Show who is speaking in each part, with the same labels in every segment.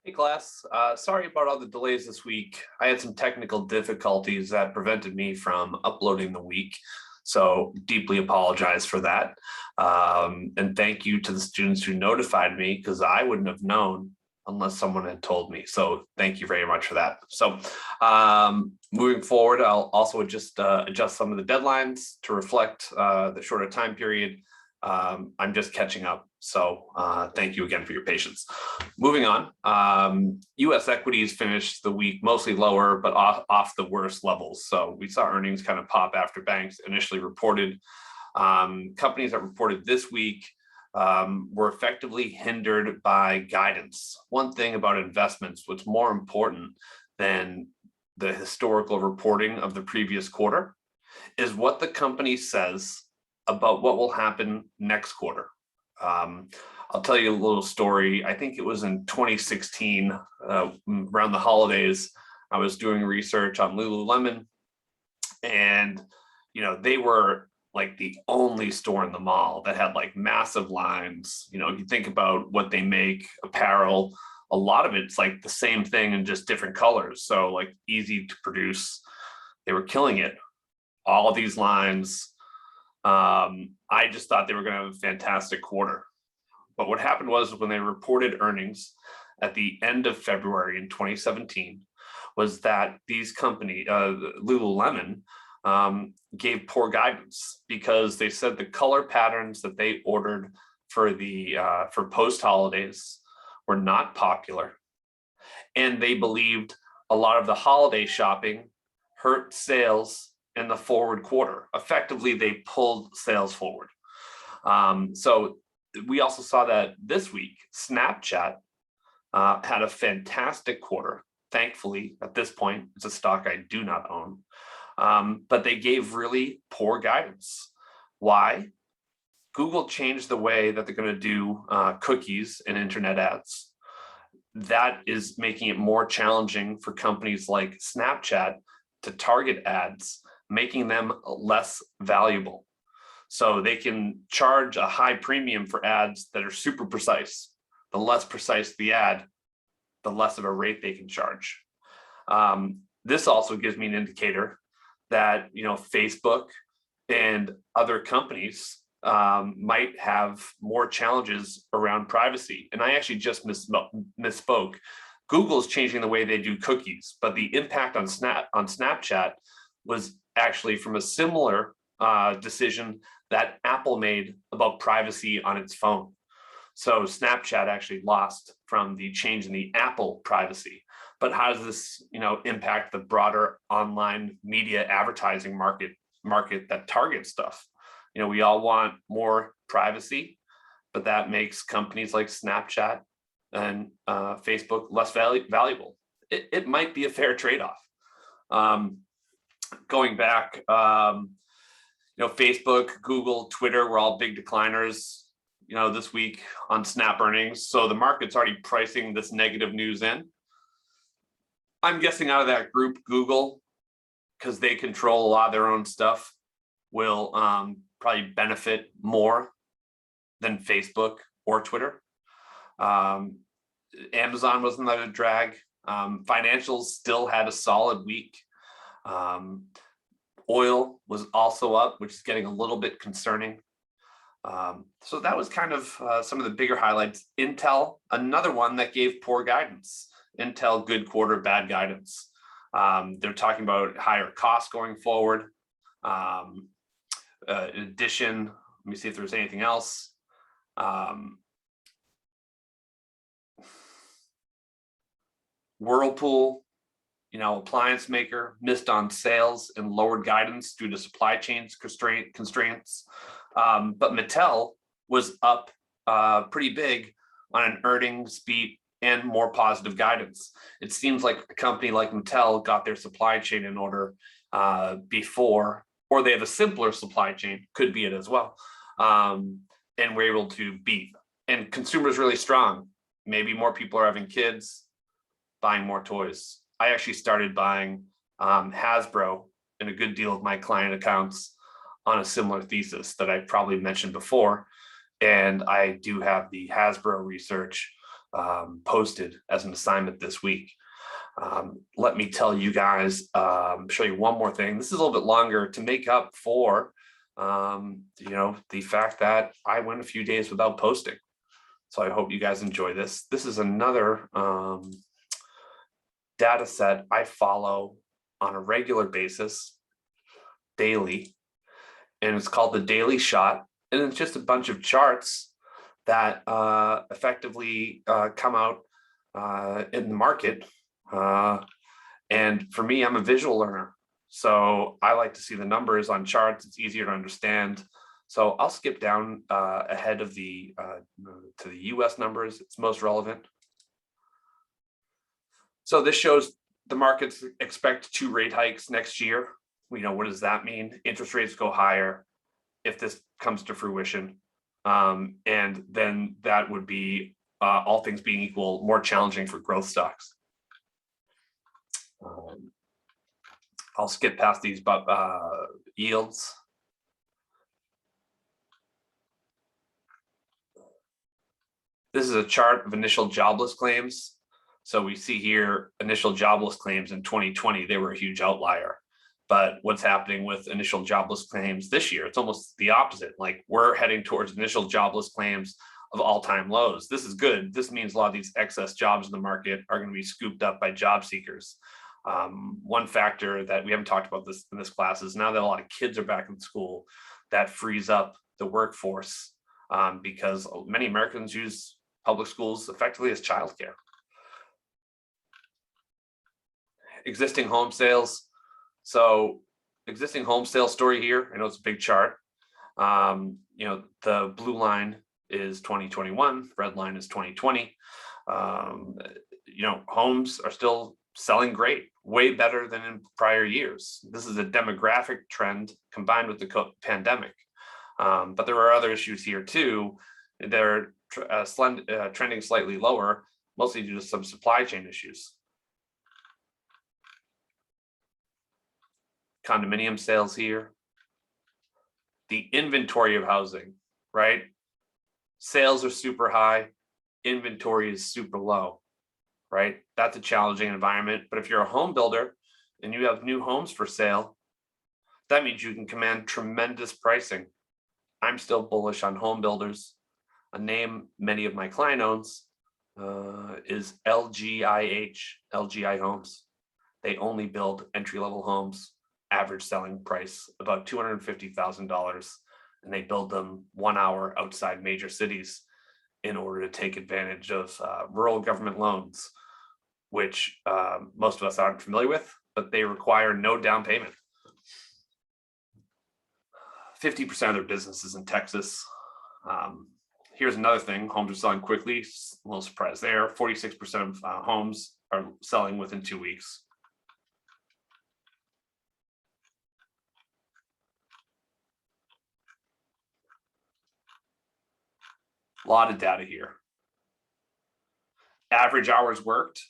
Speaker 1: Hey class, sorry about all the delays this week. I had some technical difficulties that prevented me from uploading the week, so deeply apologize for that. And thank you to the students who notified me because I wouldn't have known unless someone had told me. So thank you very much for that. So moving forward, I'll also just adjust some of the deadlines to reflect the shorter time period. I'm just catching up. So thank you again for your patience. Moving on, US equities finished the week mostly lower, but off the worst levels. So we saw earnings kind of pop after banks initially reported. Companies that reported this week were effectively hindered by guidance. One thing about investments, what's more important than the historical reporting of the previous quarter is what the company says about what will happen next quarter. I'll tell you a little story. I think it was in 2016, around the holidays, I was doing research on Lululemon, and they were like the only store in the mall that had like massive lines. If you think about what they make, apparel, a lot of it's like the same thing in just different colors. So like easy to produce. They were killing it. All of these lines. I just thought they were going to have a fantastic quarter. But what happened was when they reported earnings at the end of February in 2017, was that these company, Lululemon, gave poor guidance because they said the color patterns that they ordered for post holidays were not popular, and they believed a lot of the holiday shopping hurt sales in the forward quarter. Effectively, they pulled sales forward. So we also saw that this week, Snapchat had a fantastic quarter. Thankfully, at this point, it's a stock I do not own. But they gave really poor guidance. Why? Google changed the way that they're going to do cookies and internet ads. That is making it more challenging for companies like Snapchat to target ads, making them less valuable. So they can charge a high premium for ads that are super precise. The less precise the ad, the less of a rate they can charge. This also gives me an indicator that Facebook and other companies might have more challenges around privacy. And I actually just misspoke. Google's changing the way they do cookies, but the impact on Snapchat was actually from a similar decision that Apple made about privacy on its phone. So Snapchat actually lost from the change in the Apple privacy. But how does this, impact the broader online media advertising market that targets stuff? We all want more privacy, but that makes companies like Snapchat and Facebook less valuable. It might be a fair trade-off. Going back, Facebook, Google, Twitter were all big decliners, this week on Snap earnings. So the market's already pricing this negative news in. I'm guessing out of that group, Google, because they control a lot of their own stuff, will probably benefit more than Facebook or Twitter. Amazon was another drag. Financials still had a solid week. Oil was also up, which is getting a little bit concerning. So that was kind of some of the bigger highlights. Intel, another one that gave poor guidance. Intel, good quarter, bad guidance. They're talking about higher costs going forward. In addition, let me see if there's anything else. Whirlpool, appliance maker, missed on sales and lowered guidance due to supply chain constraints. But Mattel was up pretty big on an earnings beat and more positive guidance. It seems like a company like Mattel got their supply chain in order before, or they have a simpler supply chain, could be it as well, and we're able to beat. And consumers really strong. Maybe more people are having kids, buying more toys. I actually started buying Hasbro in a good deal of my client accounts on a similar thesis that I probably mentioned before. And I do have the Hasbro research posted as an assignment this week. Let me tell you guys, show you one more thing. This is a little bit longer to make up for, the fact that I went a few days without posting. So I hope you guys enjoy this. This is another data set I follow on a regular basis, daily, and it's called the Daily Shot. And it's just a bunch of charts that effectively come out in the market. And for me, I'm a visual learner. So I like to see the numbers on charts. It's easier to understand. So I'll skip down ahead of the to the US numbers. It's most relevant. So this shows the markets expect 2 rate hikes next year. What does that mean? Interest rates go higher if this comes to fruition. And then that would be, all things being equal, more challenging for growth stocks. I'll skip past these yields. This is a chart of initial jobless claims. So we see here initial jobless claims in 2020, they were a huge outlier. But what's happening with initial jobless claims this year? It's almost the opposite. Like, we're heading towards initial jobless claims of all-time lows. This is good. This means a lot of these excess jobs in the market are going to be scooped up by job seekers. One factor that we haven't talked about this in this class is now that a lot of kids are back in school, that frees up the workforce because many Americans use public schools effectively as childcare. Existing home sales. So existing home sales story here. I know it's a big chart. The blue line is 2021, red line is 2020. Homes are still selling great, way better than in prior years. This is a demographic trend combined with the pandemic. But there are other issues here too. They're trending slightly lower, mostly due to some supply chain issues. Condominium sales here. The inventory of housing, right? Sales are super high, inventory is super low, right? That's a challenging environment. But if you're a home builder and you have new homes for sale, that means you can command tremendous pricing. I'm still bullish on home builders. A name many of my client owns is LGI Homes. They only build entry-level homes, average selling price about $250,000, and they build them 1 hour outside major cities in order to take advantage of rural government loans, which most of us aren't familiar with, but they require no down payment. 50% of their business is in Texas. Here's another thing, homes are selling quickly, a little surprise there. 46% of homes are selling within 2 weeks. A lot of data here. Average hours worked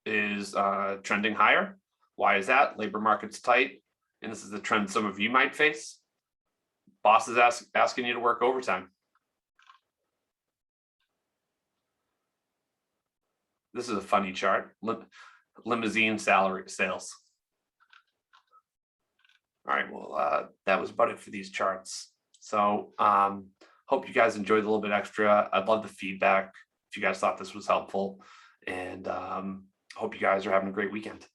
Speaker 1: is trending higher. Why is that? Labor market's tight, and this is the trend some of you might face. Bosses asking you to work overtime. This is a funny chart. Limousine salary sales. All right, well, that was about it for these charts. So hope you guys enjoyed a little bit extra. I'd love the feedback if you guys thought this was helpful, and hope you guys are having a great weekend.